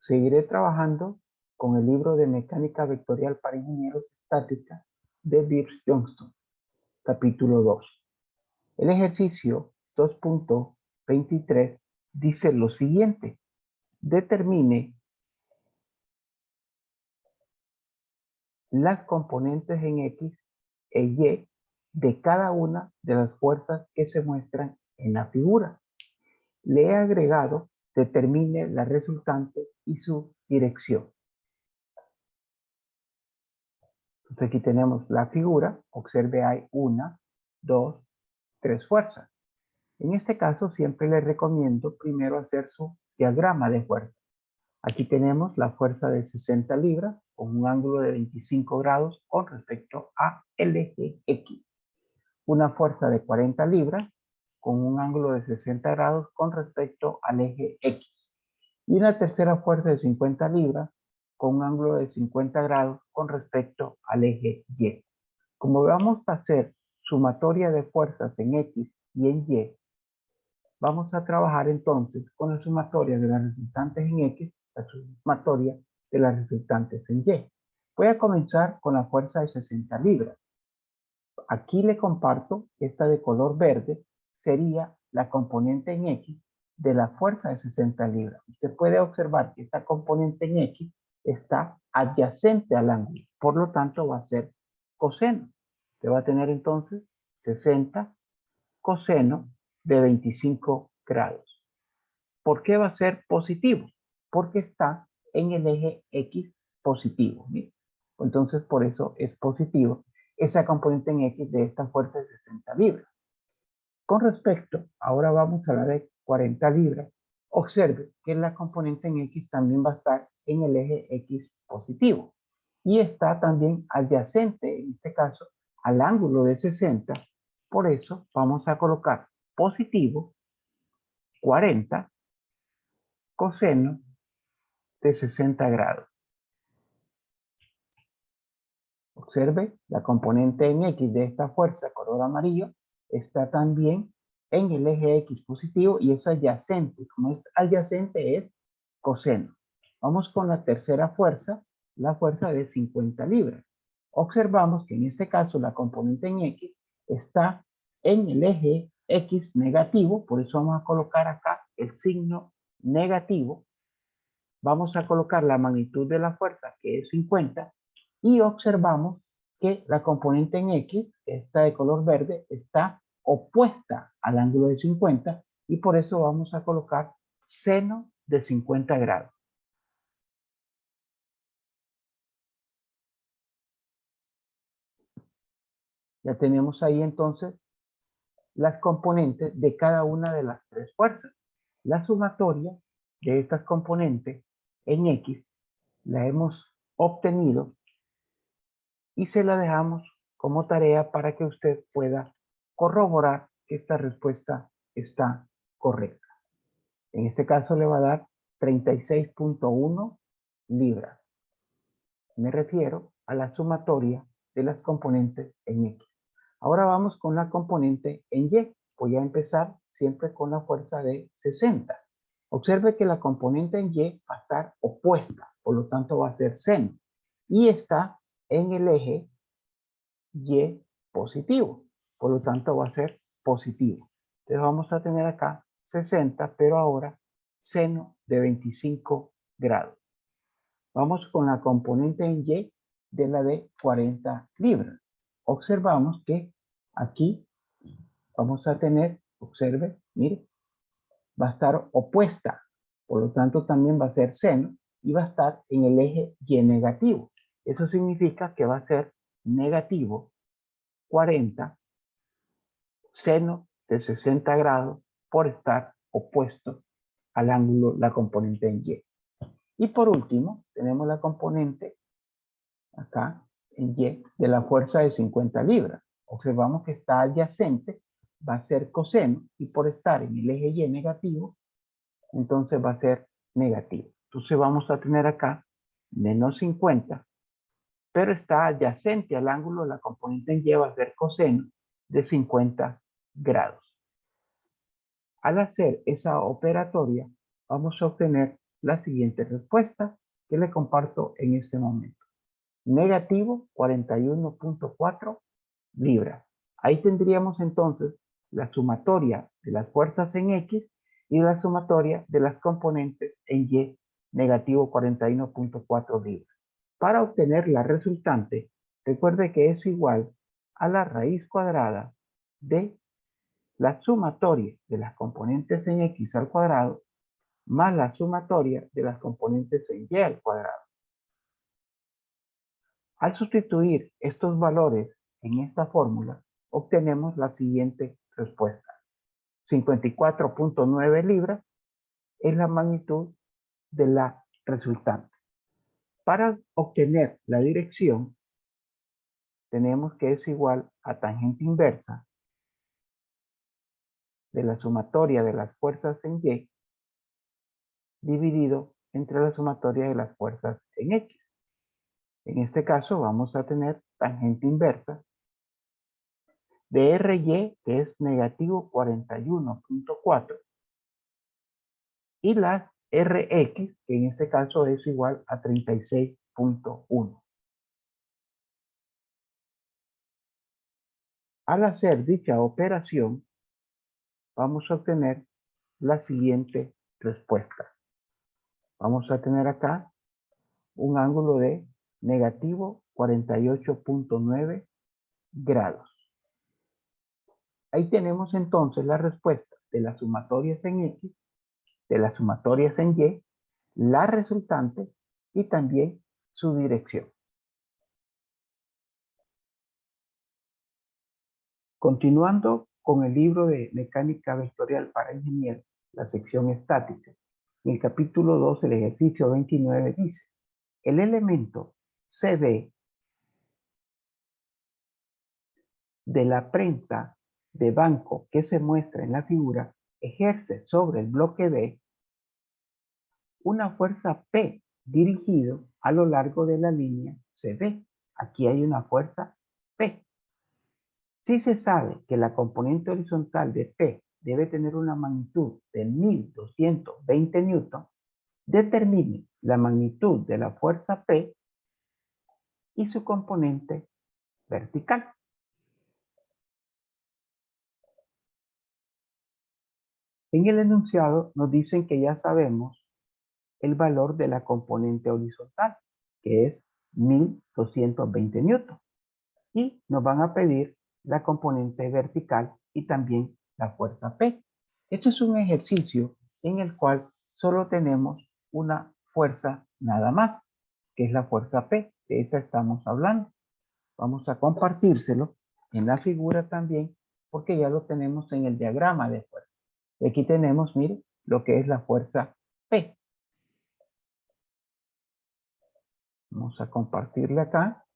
seguiré trabajando con el libro de Mecánica Vectorial para Ingenieros Estática de Beers Johnston, capítulo 2. El ejercicio 2.23 dice lo siguiente: determine las componentes en X e Y de cada una de las fuerzas que se muestran en la figura. Le he agregado determine la resultante y su dirección. Entonces aquí tenemos la figura. Observe, hay 1, 2, 3 fuerzas. En este caso siempre les recomiendo primero hacer su diagrama de fuerza. Aquí tenemos la fuerza de 60 libras con un ángulo de 25 grados con respecto al eje X. Una fuerza de 40 libras con un ángulo de 60 grados con respecto al eje X. Y una tercera fuerza de 50 libras con un ángulo de 50 grados con respecto al eje Y. Como vamos a hacer sumatoria de fuerzas en X y en Y, vamos a trabajar entonces con la sumatoria de las resultantes en X, la sumatoria de las resultantes en Y. Voy a comenzar con la fuerza de 60 libras. Aquí le comparto esta de color verde, sería la componente en X de la fuerza de 60 libras. Usted puede observar que esta componente en X está adyacente al ángulo, por lo tanto va a ser coseno. Usted va a tener entonces 60 coseno de 25 grados. ¿Por qué va a ser positivo? Porque está en el eje X positivo. ¿Sí? Entonces, por eso es positivo esa componente en X de esta fuerza de 60 libras. Con respecto, ahora vamos a la de 40 libras. Observe que la componente en X también va a estar en el eje X positivo. Y está también adyacente, en este caso, al ángulo de 60. Por eso vamos a colocar positivo 40 coseno de 60 grados. Observe, la componente en X de esta fuerza color amarillo está también en el eje X positivo y es adyacente. Como es adyacente, es coseno. Vamos con la tercera fuerza, la fuerza de 50 libras. Observamos que en este caso la componente en X está en el eje X negativo, por eso vamos a colocar acá el signo negativo. Vamos a colocar la magnitud de la fuerza, que es 50, y observamos que la componente en X, esta de color verde, está opuesta al ángulo de 50 y por eso vamos a colocar seno de 50 grados. Ya tenemos ahí entonces las componentes de cada una de las tres fuerzas. La sumatoria de estas componentes en X la hemos obtenido y se la dejamos como tarea para que usted pueda corroborar que esta respuesta está correcta. En este caso le va a dar 36.1 libras. Me refiero a la sumatoria de las componentes en X. Ahora vamos con la componente en Y. Voy a empezar siempre con la fuerza de 60. Observe que la componente en Y va a estar opuesta, por lo tanto va a ser seno. Y está en el eje Y positivo, por lo tanto va a ser positivo. Entonces vamos a tener acá 60, pero ahora seno de 25 grados. Vamos con la componente en Y de la de 40 libras. Observamos que aquí vamos a tener, observe, mire, va a estar opuesta, por lo tanto también va a ser seno y va a estar en el eje Y negativo. Eso significa que va a ser negativo 40 seno de 60 grados por estar opuesto al ángulo, la componente en Y. Y por último, tenemos la componente acá en Y de la fuerza de 50 libras. Observamos que está adyacente, va a ser coseno y por estar en el eje Y negativo, entonces va a ser negativo. Entonces vamos a tener acá menos 50, pero está adyacente al ángulo, la componente en Y va a ser coseno de 50 grados. Al hacer esa operatoria, vamos a obtener la siguiente respuesta que le comparto en este momento. Negativo 41.4 libras. Ahí tendríamos entonces la sumatoria de las fuerzas en X y la sumatoria de las componentes en Y, negativo 41.4 libras. Para obtener la resultante, recuerde que es igual a la raíz cuadrada de la sumatoria de las componentes en X al cuadrado más la sumatoria de las componentes en Y al cuadrado. Al sustituir estos valores en esta fórmula, obtenemos la siguiente respuesta. 54.9 libras es la magnitud de la resultante. Para obtener la dirección, tenemos que es igual a tangente inversa de la sumatoria de las fuerzas en Y dividido entre la sumatoria de las fuerzas en X. En este caso vamos a tener tangente inversa de RY, que es negativo 41.4, y las RX, que en este caso es igual a 36.1. Al hacer dicha operación, vamos a obtener la siguiente respuesta. Vamos a tener acá un ángulo de negativo 48.9 grados. Ahí tenemos entonces la respuesta de las sumatorias en X, de las sumatorias en Y, la resultante y también su dirección. Continuando con el libro de Mecánica Vectorial para Ingenieros, la sección estática, en el capítulo 2, el ejercicio 29 dice, el elemento CD de la prensa de banco que se muestra en la figura ejerce sobre el bloque B una fuerza P dirigido a lo largo de la línea CD. Aquí hay una fuerza P. Si se sabe que la componente horizontal de P debe tener una magnitud de 1220 newton, determine la magnitud de la fuerza P y su componente vertical. En el enunciado nos dicen que ya sabemos el valor de la componente horizontal, que es 1220 newton. Y nos van a pedir la componente vertical y también la fuerza P. Este es un ejercicio en el cual solo tenemos una fuerza nada más, que es la fuerza P, de esa estamos hablando. Vamos a compartírselo en la figura también, porque ya lo tenemos en el diagrama de fuerza. Y aquí tenemos, mire, lo que es la fuerza P. Vamos a compartirle acá.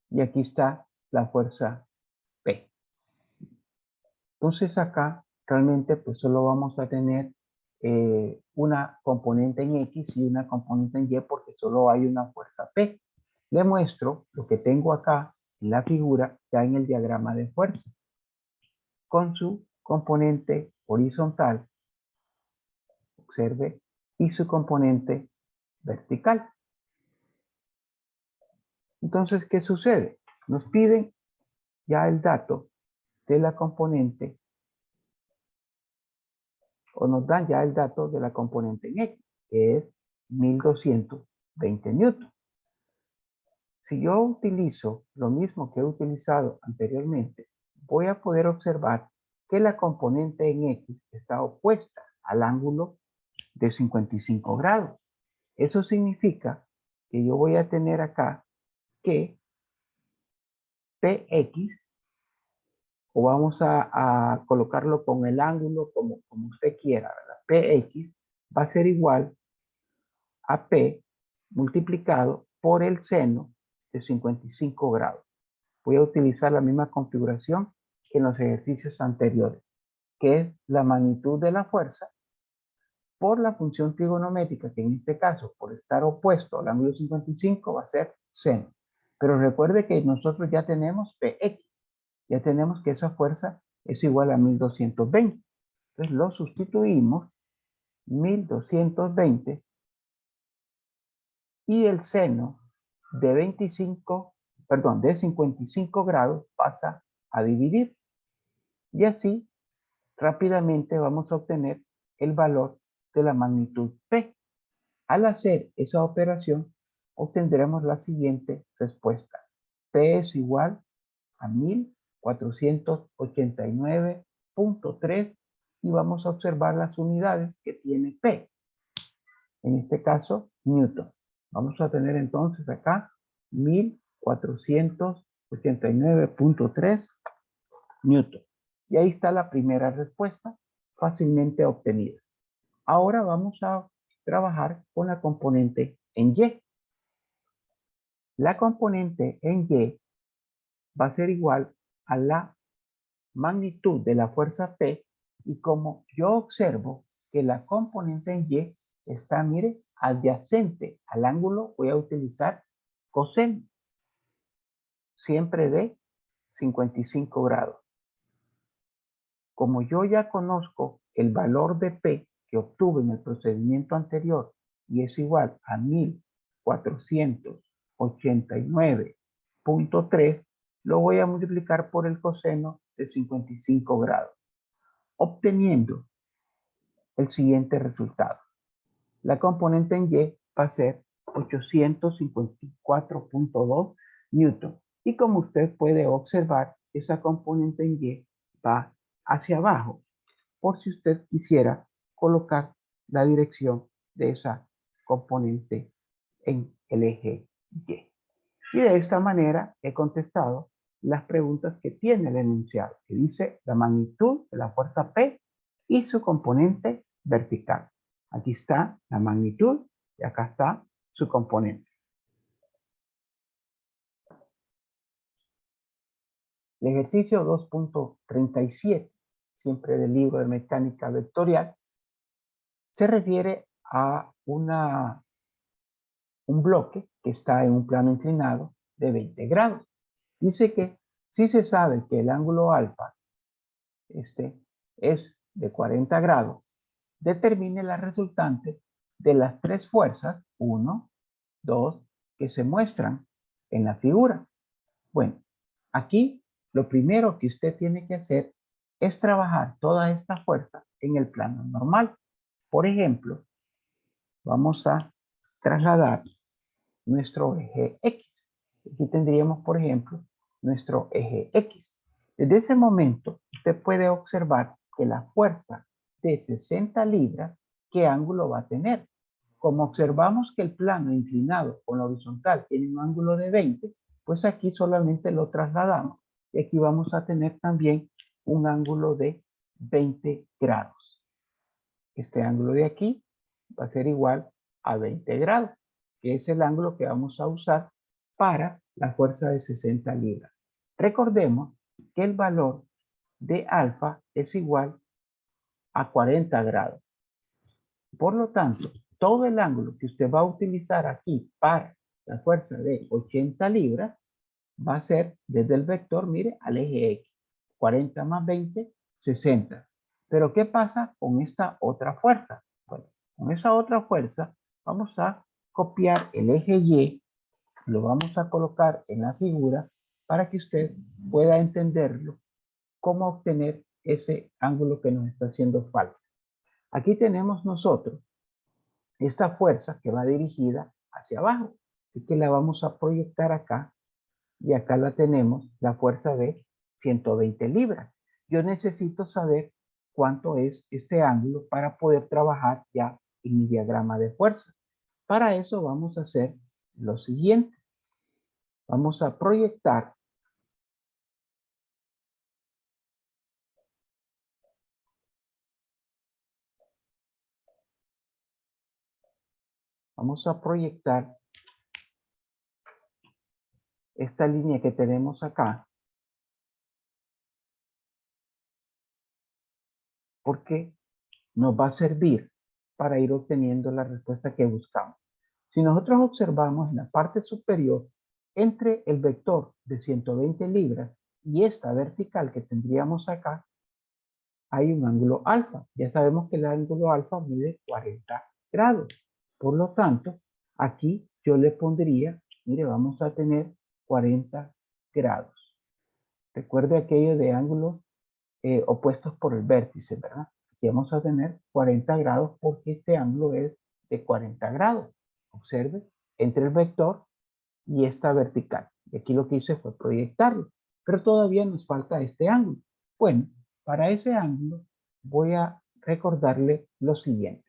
Y aquí está la fuerza P. Entonces acá realmente pues solo vamos a tener una componente en X y una componente en Y porque solo hay una fuerza P. Le muestro lo que tengo acá en la figura ya en el diagrama de fuerza con su componente horizontal, observe, y su componente vertical. Entonces, ¿qué sucede? Nos piden ya el dato de la componente o nos dan ya el dato de la componente en X, que es 1220 newton. Si yo utilizo lo mismo que he utilizado anteriormente, voy a poder observar que la componente en X está opuesta al ángulo de 55 grados. Eso significa que yo voy a tener acá que PX, o vamos a colocarlo con el ángulo como usted quiera, ¿verdad? PX va a ser igual a P multiplicado por el seno de 55 grados. Voy a utilizar la misma configuración que en los ejercicios anteriores, que es la magnitud de la fuerza por la función trigonométrica, que en este caso, por estar opuesto al ángulo 55, va a ser seno. Pero recuerde que nosotros ya tenemos PX, ya tenemos que esa fuerza es igual a 1220. Entonces lo sustituimos, 1220, y el seno de 55 grados pasa a dividir. Y así rápidamente vamos a obtener el valor de la magnitud P. Al hacer esa operación, obtendremos la siguiente respuesta. P es igual a 1489.3 y vamos a observar las unidades que tiene P. En este caso, Newton. Vamos a tener entonces acá 1489.3 Newton. Y ahí está la primera respuesta, fácilmente obtenida. Ahora vamos a trabajar con la componente en Y. La componente en Y va a ser igual a la magnitud de la fuerza P, y como yo observo que la componente en Y está, mire, adyacente al ángulo, voy a utilizar coseno, siempre de 55 grados. Como yo ya conozco el valor de P que obtuve en el procedimiento anterior y es igual a 1489.3, lo voy a multiplicar por el coseno de 55 grados, obteniendo el siguiente resultado. La componente en Y va a ser 854.2 Newton. Y como usted puede observar, esa componente en Y va hacia abajo, por si usted quisiera colocar la dirección de esa componente en el eje Y. Y de esta manera he contestado las preguntas que tiene el enunciado, que dice la magnitud de la fuerza P y su componente vertical. Aquí está la magnitud y acá está su componente. El ejercicio 2.37, siempre del libro de mecánica vectorial, se refiere a un bloque que está en un plano inclinado de 20 grados. Dice que si se sabe que el ángulo alfa es de 40 grados, determine la resultante de las tres fuerzas, 1, 2, que se muestran en la figura. Bueno, aquí lo primero que usted tiene que hacer es trabajar toda esta fuerza en el plano normal. Por ejemplo, vamos a trasladar nuestro eje X. Aquí tendríamos, por ejemplo, nuestro eje X. Desde ese momento, usted puede observar que la fuerza de 60 libras, ¿qué ángulo va a tener? Como observamos que el plano inclinado con la horizontal tiene un ángulo de 20, pues aquí solamente lo trasladamos. Y aquí vamos a tener también un ángulo de 20 grados. Este ángulo de aquí va a ser igual a 20 grados, que es el ángulo que vamos a usar para la fuerza de 60 libras. Recordemos que el valor de alfa es igual a 40 grados. Por lo tanto, todo el ángulo que usted va a utilizar aquí para la fuerza de 80 libras va a ser desde el vector, mire, al eje X. 40 más 20, 60. Pero ¿qué pasa con esta otra fuerza? Bueno, con esa otra fuerza vamos a copiar el eje Y, lo vamos a colocar en la figura para que usted pueda entenderlo, cómo obtener ese ángulo que nos está haciendo falta. Aquí tenemos nosotros esta fuerza que va dirigida hacia abajo, y que la vamos a proyectar acá, y acá la tenemos, la fuerza de 120 libras. Yo necesito saber cuánto es este ángulo para poder trabajar ya en mi diagrama de fuerza. Para eso vamos a hacer lo siguiente. Vamos a proyectar esta línea que tenemos acá, porque nos va a servir para ir obteniendo la respuesta que buscamos. Si nosotros observamos en la parte superior, entre el vector de 120 libras y esta vertical que tendríamos acá, hay un ángulo alfa. Ya sabemos que el ángulo alfa mide 40 grados. Por lo tanto, aquí yo le pondría, mire, vamos a tener 40 grados. Recuerde aquello de ángulos opuestos por el vértice, ¿verdad? Aquí vamos a tener 40 grados porque este ángulo es de 40 grados. Observe, entre el vector y esta vertical. Y aquí lo que hice fue proyectarlo. Pero todavía nos falta este ángulo. Bueno, para ese ángulo voy a recordarle lo siguiente.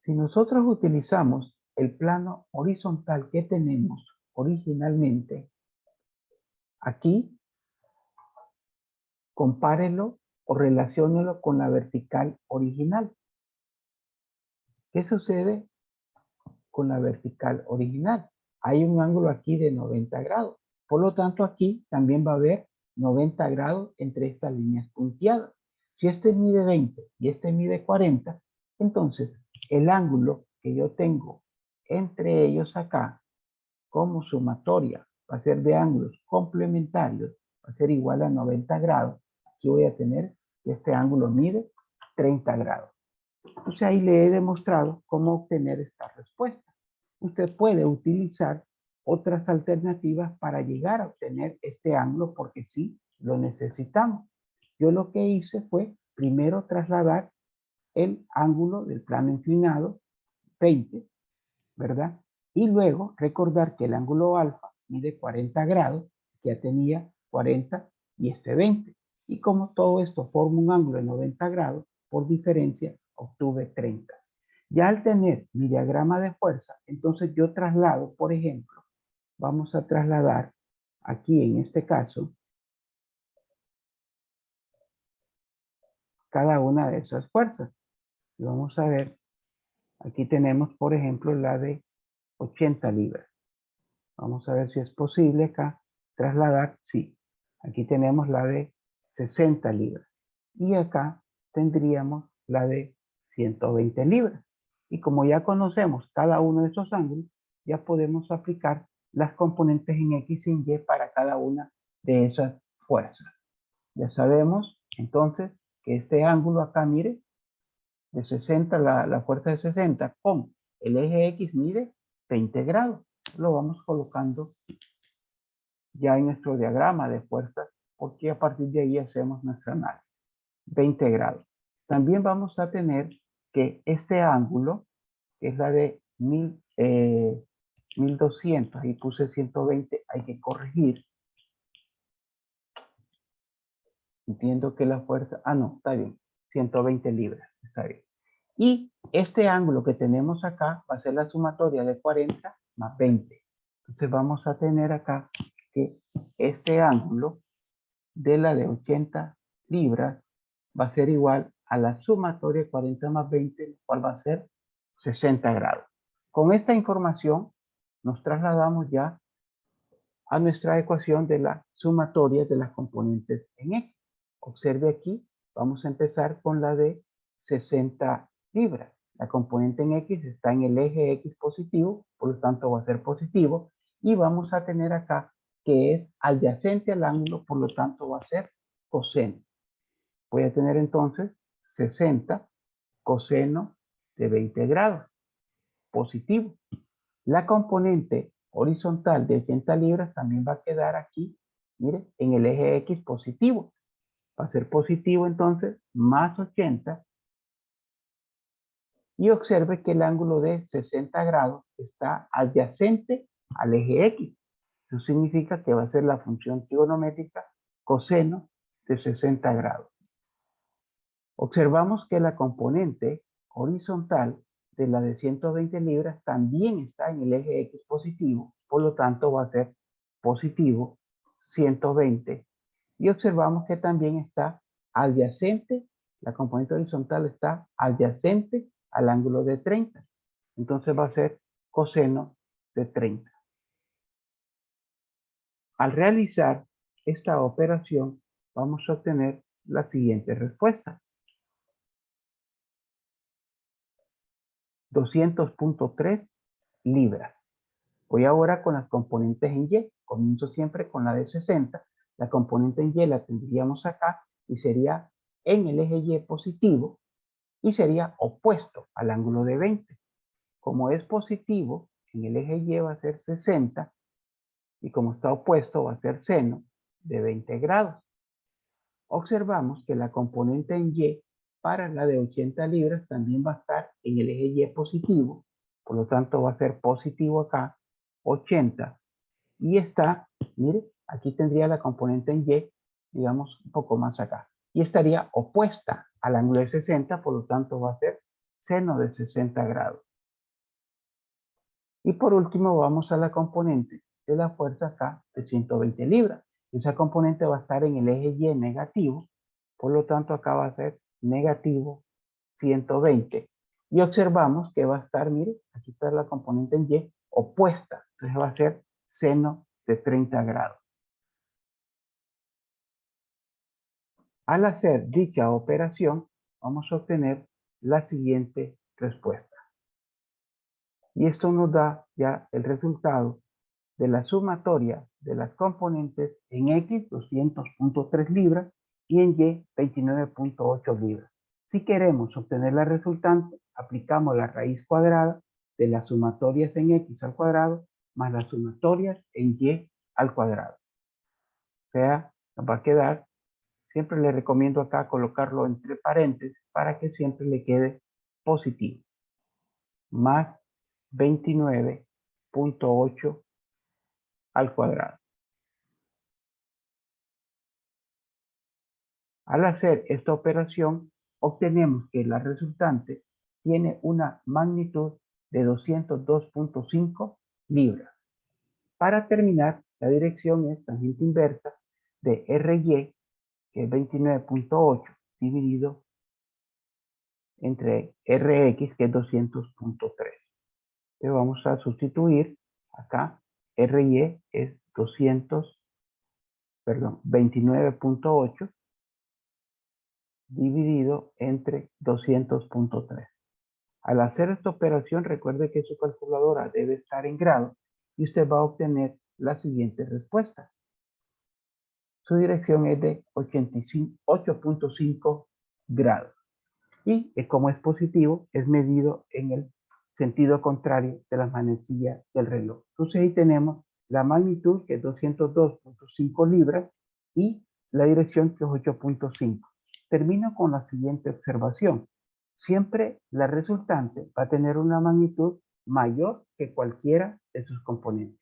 Si nosotros utilizamos el plano horizontal que tenemos originalmente, aquí compárelo o relaciónelo con la vertical original. ¿Qué sucede con la vertical original? Hay un ángulo aquí de 90 grados. Por lo tanto, aquí también va a haber 90 grados entre estas líneas punteadas. Si este mide 20 y este mide 40, entonces el ángulo que yo tengo entre ellos acá como sumatoria va a ser de ángulos complementarios, va a ser igual a 90 grados. Aquí voy a tener que este ángulo mide 30 grados. Entonces ahí le he demostrado cómo obtener esta respuesta. Usted puede utilizar otras alternativas para llegar a obtener este ángulo porque sí lo necesitamos. Yo lo que hice fue primero trasladar el ángulo del plano inclinado 20, ¿verdad? Y luego recordar que el ángulo alfa mide 40 grados, que ya tenía 40 y este 20. Y como todo esto forma un ángulo de 90 grados, por diferencia obtuve 30. Ya al tener mi diagrama de fuerza, entonces yo traslado, por ejemplo, vamos a trasladar aquí en este caso cada una de esas fuerzas. Y vamos a ver, aquí tenemos, por ejemplo, la de 80 libras. Vamos a ver si es posible acá trasladar, sí. Aquí tenemos la de 60 libras. Y acá tendríamos la de 120 libras. Y como ya conocemos cada uno de esos ángulos, ya podemos aplicar las componentes en X y en Y para cada una de esas fuerzas. Ya sabemos entonces que este ángulo acá, mire, de 60, la fuerza de 60 con el eje X mide 20 grados. Lo vamos colocando ya en nuestro diagrama de fuerzas, porque a partir de ahí hacemos nuestra análisis. 20 grados. También vamos a tener que este ángulo, que es la de 1200, ahí puse 120, hay que corregir. Entiendo que la fuerza, no, está bien, 120 libras, está bien. Y este ángulo que tenemos acá va a ser la sumatoria de 40 más 20. Entonces vamos a tener acá que este ángulo de la de 80 libras va a ser igual a la sumatoria de 40 más 20, cual va a ser 60 grados. Con esta información nos trasladamos ya a nuestra ecuación de la sumatoria de las componentes en X. Observe aquí, vamos a empezar con la de 60 libras. La componente en X está en el eje X positivo, por lo tanto va a ser positivo. Y vamos a tener acá que es adyacente al ángulo, por lo tanto va a ser coseno. Voy a tener entonces 60 coseno de 20 grados, positivo. La componente horizontal de 80 libras también va a quedar aquí, mire, en el eje X positivo. Va a ser positivo entonces, más 80. Y observe que el ángulo de 60 grados está adyacente al eje X. Eso significa que va a ser la función trigonométrica coseno de 60 grados. Observamos que la componente horizontal de la de 120 libras también está en el eje X positivo, por lo tanto va a ser positivo 120. Y observamos que también está adyacente, la componente horizontal está adyacente al ángulo de 30. Entonces va a ser coseno de 30. Al realizar esta operación, vamos a obtener la siguiente respuesta. 200.3 libras. Voy ahora con las componentes en Y. Comienzo siempre con la de 60. La componente en Y la tendríamos acá y sería en el eje Y positivo y sería opuesto al ángulo de 20. Como es positivo, en el eje Y va a ser 60 y como está opuesto va a ser seno de 20 grados. Observamos que la componente en Y para la de 80 libras también va a estar en el eje Y positivo, por lo tanto va a ser positivo acá, 80, y está, mire, aquí tendría la componente en Y, digamos, un poco más acá, y estaría opuesta al ángulo de 60, por lo tanto va a ser seno de 60 grados. Y por último vamos a la componente de la fuerza acá de 120 libras. Esa componente va a estar en el eje Y negativo, por lo tanto acá va a ser negativo 120. Y observamos que va a estar, mire, aquí está la componente en Y opuesta, entonces va a ser seno de 30 grados. Al hacer dicha operación, vamos a obtener la siguiente respuesta. Y esto nos da ya el resultado de la sumatoria de las componentes en X 200.3 libras y en Y 29.8 libras. Si queremos obtener la resultante, aplicamos la raíz cuadrada de las sumatorias en X al cuadrado más las sumatorias en Y al cuadrado. O sea, nos va a quedar, siempre le recomiendo acá colocarlo entre paréntesis para que siempre le quede positivo. Más 29.8 al cuadrado. Al hacer esta operación, obtenemos que la resultante tiene una magnitud de 202.5 libras. Para terminar, la dirección es tangente inversa de RY, que es 29.8, dividido entre RX, que es 200.3. Entonces vamos a sustituir acá, RY es 29.8 dividido entre 200.3. Al hacer esta operación, recuerde que su calculadora debe estar en grado y usted va a obtener la siguiente respuesta. Su dirección es de 8.5 grados y como es positivo, es medido en el sentido contrario de las manecillas del reloj. Entonces ahí tenemos la magnitud, que es 202.5 libras, y la dirección, que es 8.5. Termino con la siguiente observación. Siempre la resultante va a tener una magnitud mayor que cualquiera de sus componentes.